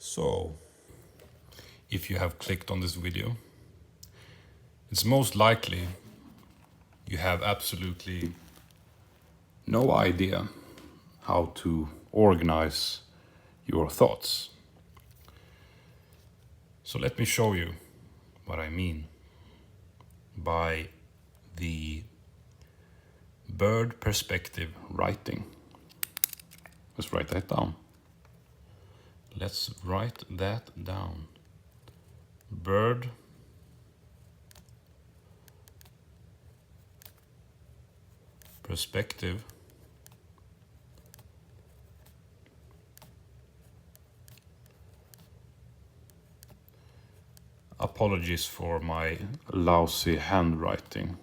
So, if you have clicked on this video, it's most likely you have absolutely no idea how to organize your thoughts. So let me show you what I mean by the bird perspective writing. Let's write that down. Let's write that down. Bird perspective apologies for my lousy handwriting.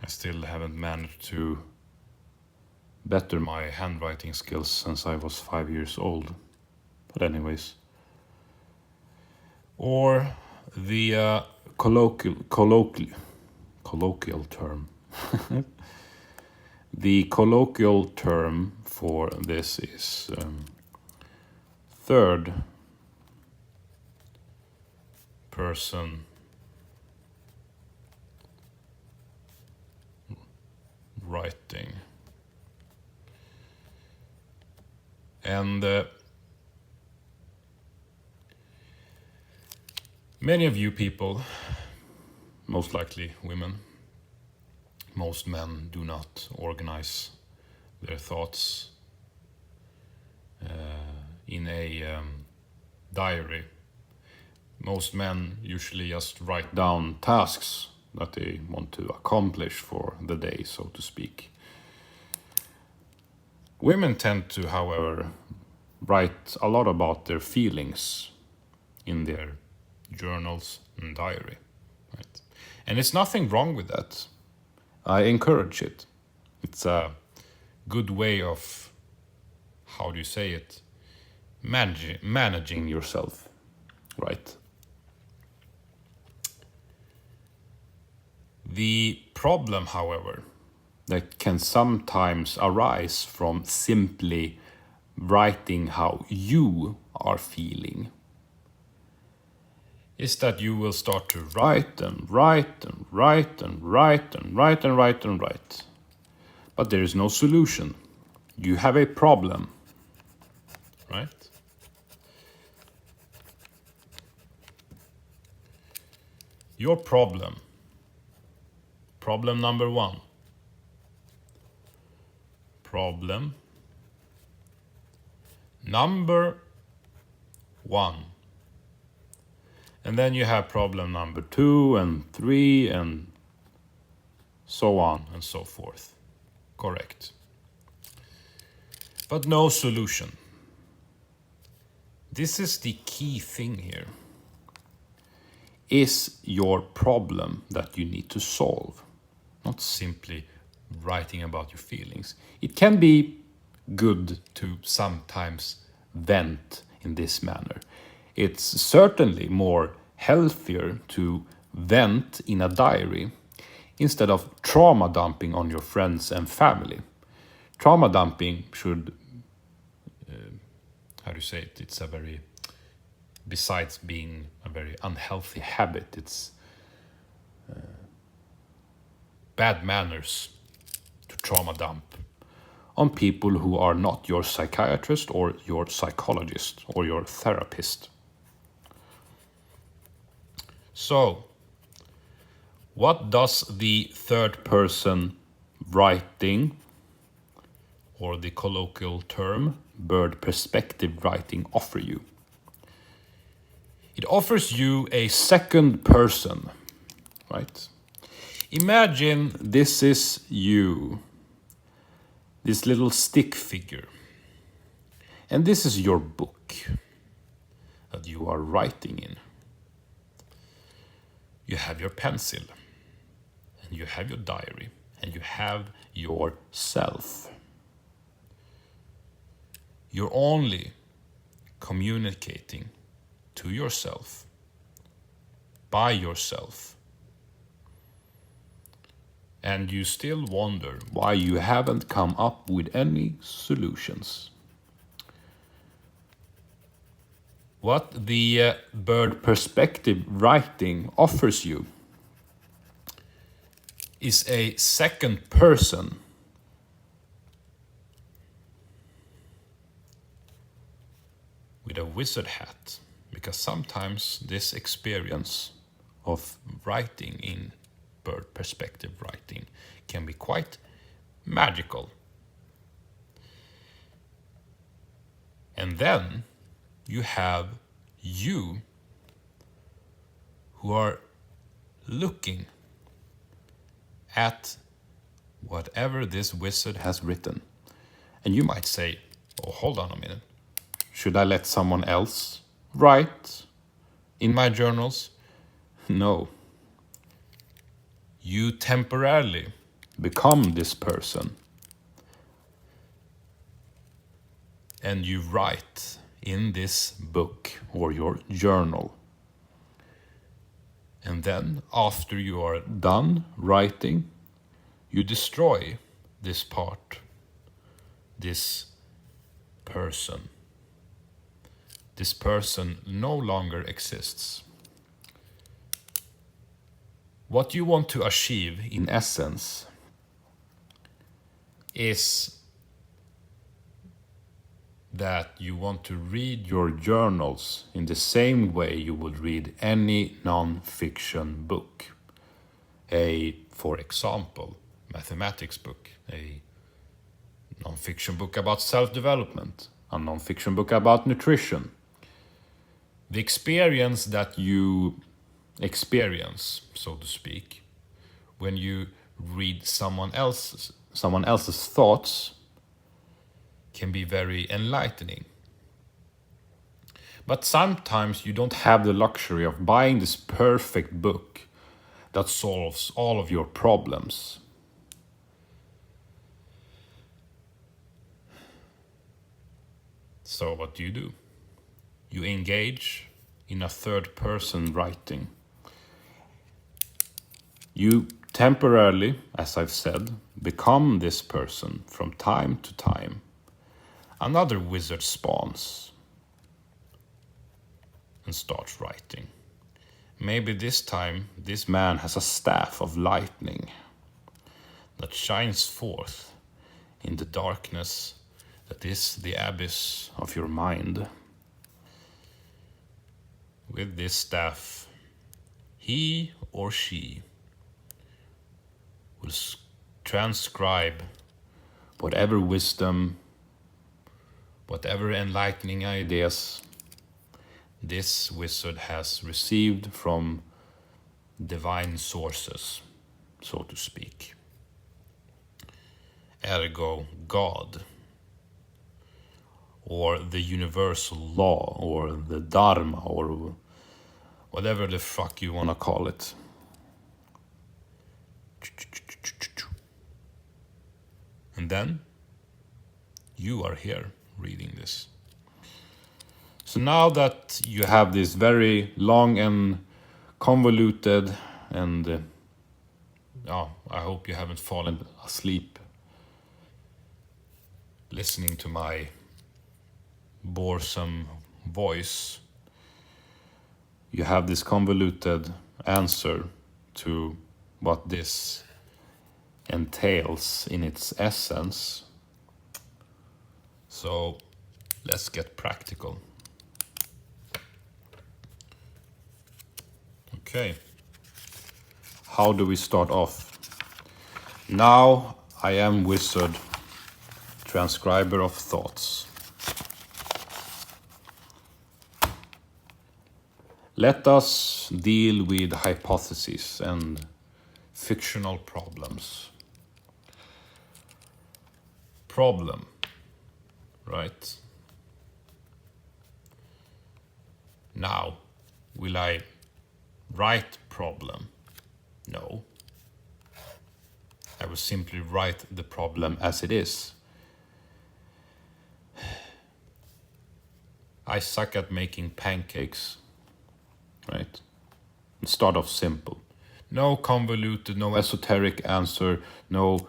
I still haven't managed to better my handwriting skills since I was 5 years old. But anyways. Or the colloquial term. The colloquial term for this is third person writing. And many of you people, most likely women, most men do not organize their thoughts in a diary. Most men usually just write down tasks that they want to accomplish for the day, so to speak. Women tend to, however, write a lot about their feelings in their journals and diary. Right? And it's nothing wrong with that. I encourage it. It's a good way of, how do you say it, managing yourself, right? The problem, however, that can sometimes arise from simply writing how you are feeling is that you will start to write and write and write and write and write and write and write. But there is no solution. You have a problem, right? Your problem number one. Problem number one. And then you have problem number 2 and 3 and so on and so forth. Correct. But no solution. This is the key thing here. Is your problem that you need to solve, not simply writing about your feelings. It can be good to sometimes vent in this manner. It's certainly more healthier to vent in a diary instead of trauma dumping on your friends and family. Trauma dumping should, how do you say it? It's a very, besides being a very unhealthy habit, it's bad manners to trauma dump on people who are not your psychiatrist or your psychologist or your therapist. So, what does the third person writing, or the colloquial term bird perspective writing, offer you? It offers you a second person, right? Imagine this is you, this little stick figure, and this is your book that you are writing in. You have your pencil, and you have your diary, and you have yourself. You're only communicating to yourself, by yourself. And you still wonder why you haven't come up with any solutions. What the bird perspective writing offers you is a second person with a wizard hat, because sometimes this experience of writing in bird perspective writing can be quite magical. And then you have you who are looking at whatever this wizard has written. And you might say, oh, hold on a minute. Should I let someone else write in my journals? No. You temporarily become this person. And you write in this book or your journal. And then, after you are done writing, you destroy this part, this person. This person no longer exists. What you want to achieve, in essence, is that you want to read your journals in the same way you would read any non-fiction book. For example, mathematics book, a non-fiction book about self-development, a non-fiction book about nutrition. The experience that you experience, so to speak, when you read someone else's thoughts can be very enlightening. But sometimes you don't have the luxury of buying this perfect book that solves all of your problems. So what do? You engage in a third person writing. You temporarily, as I've said, become this person from time to time. Another wizard spawns and starts writing. Maybe this time this man has a staff of lightning that shines forth in the darkness that is the abyss of your mind. With this staff, he or she will transcribe whatever wisdom, whatever enlightening ideas this wizard has received from divine sources, so to speak. Ergo, God, or the universal law, or the Dharma, or whatever the fuck you want to call it. And then you are here reading this. So now that you have this very long and convoluted and I hope you haven't fallen asleep listening to my boresome voice. You have this convoluted answer to what this entails in its essence. So let's get practical. Okay. How do we start off? Now I am wizard, transcriber of thoughts. Let us deal with hypotheses and fictional problems. Problem, right? Now, will I write problem? No. I will simply write the problem as it is. I suck at making pancakes, right? Start off simple. No convoluted, no esoteric answer, no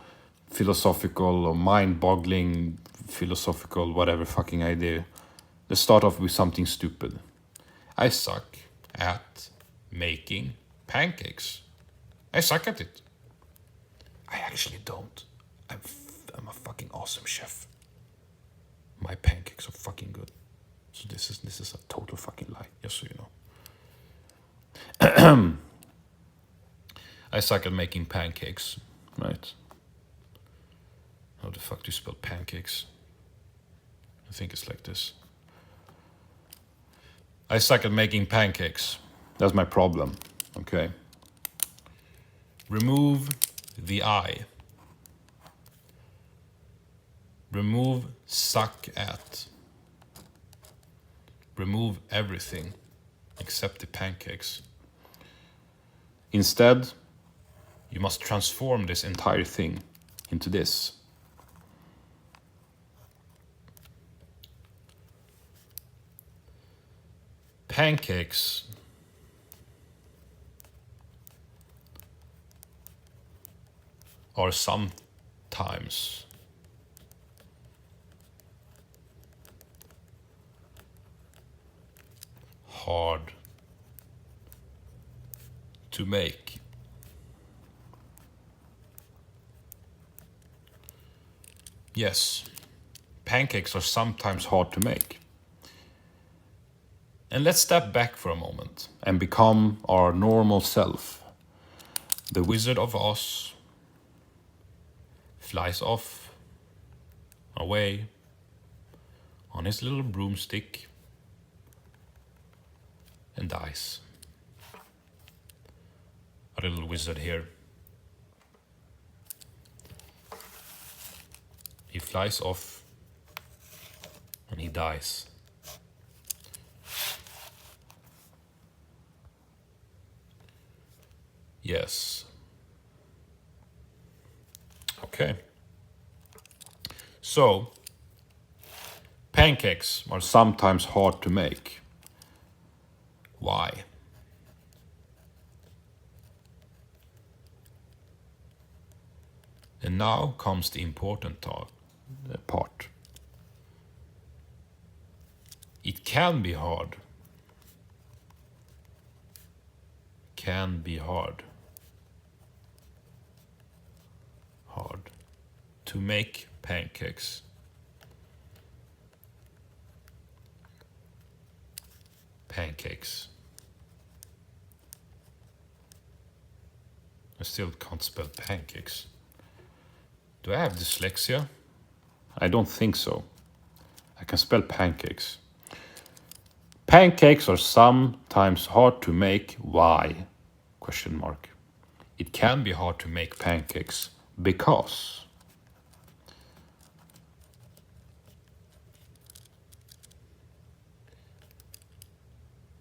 philosophical or mind-boggling philosophical whatever fucking idea. Let's start off with something stupid. I suck at making pancakes. I suck at it. I actually don't. I'm a fucking awesome chef. My pancakes are fucking good. So this is a total fucking lie, just so you know. I suck at making pancakes, right? How the fuck do you spell pancakes? I think it's like this. I suck at making pancakes. That's my problem, okay? Remove the I. Remove suck at. Remove everything except the pancakes. Instead, you must transform this entire thing into this. Pancakes are sometimes hard to make. Yes, pancakes are sometimes hard to make. And let's step back for a moment and become our normal self. The Wizard of Oz flies off, away, on his little broomstick, and dies. A little wizard here. He flies off and he dies. Yes. Okay. So, pancakes are sometimes hard to make. Why? And now comes the important part. It can be hard. Can be hard. Hard to make pancakes. Pancakes. I still can't spell pancakes. Do I have dyslexia? I don't think so. I can spell pancakes. Pancakes are sometimes hard to make. Why? Question mark. It can be hard to make pancakes because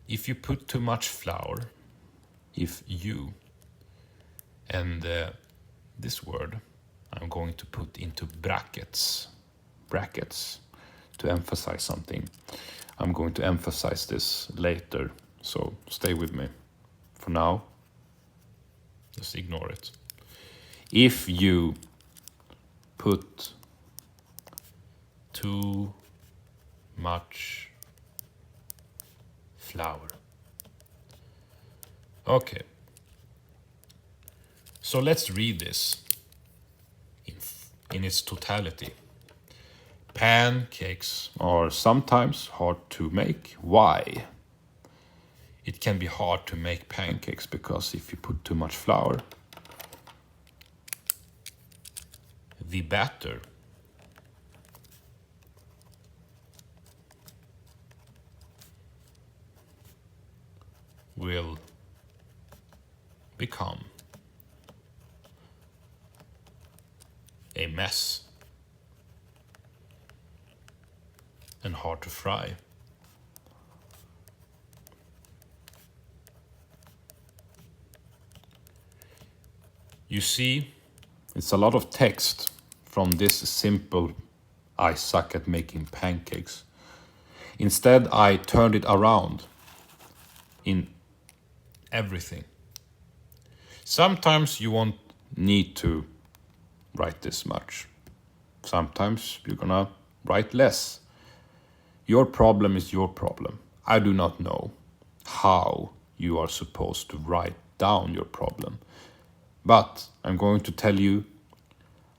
if you put too much flour, if you, and this word I'm going to put into brackets to emphasize something. I'm going to emphasize this later, so stay with me. For now, just ignore it. If you put too much flour. Okay. So let's read this in its totality. Pancakes are sometimes hard to make. Why? It can be hard to make pancakes because if you put too much flour, the batter will become a mess and hard to fry. You see, it's a lot of text from this simple I suck at making pancakes. Instead, I turned it around in everything. Sometimes you won't need to write this much. Sometimes you're gonna write less. Your problem is your problem. I do not know. how you are supposed to write down your problem. But I'm going to tell you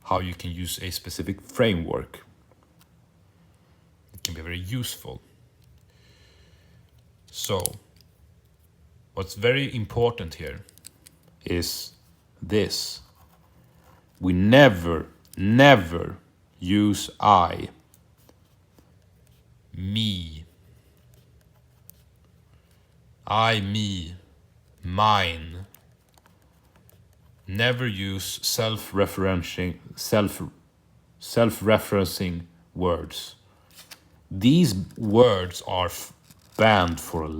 how you can use a specific framework. It can be very useful. So, what's very important here is this. We never use I, me, me, mine. Never use self-referencing words. These words are banned for life.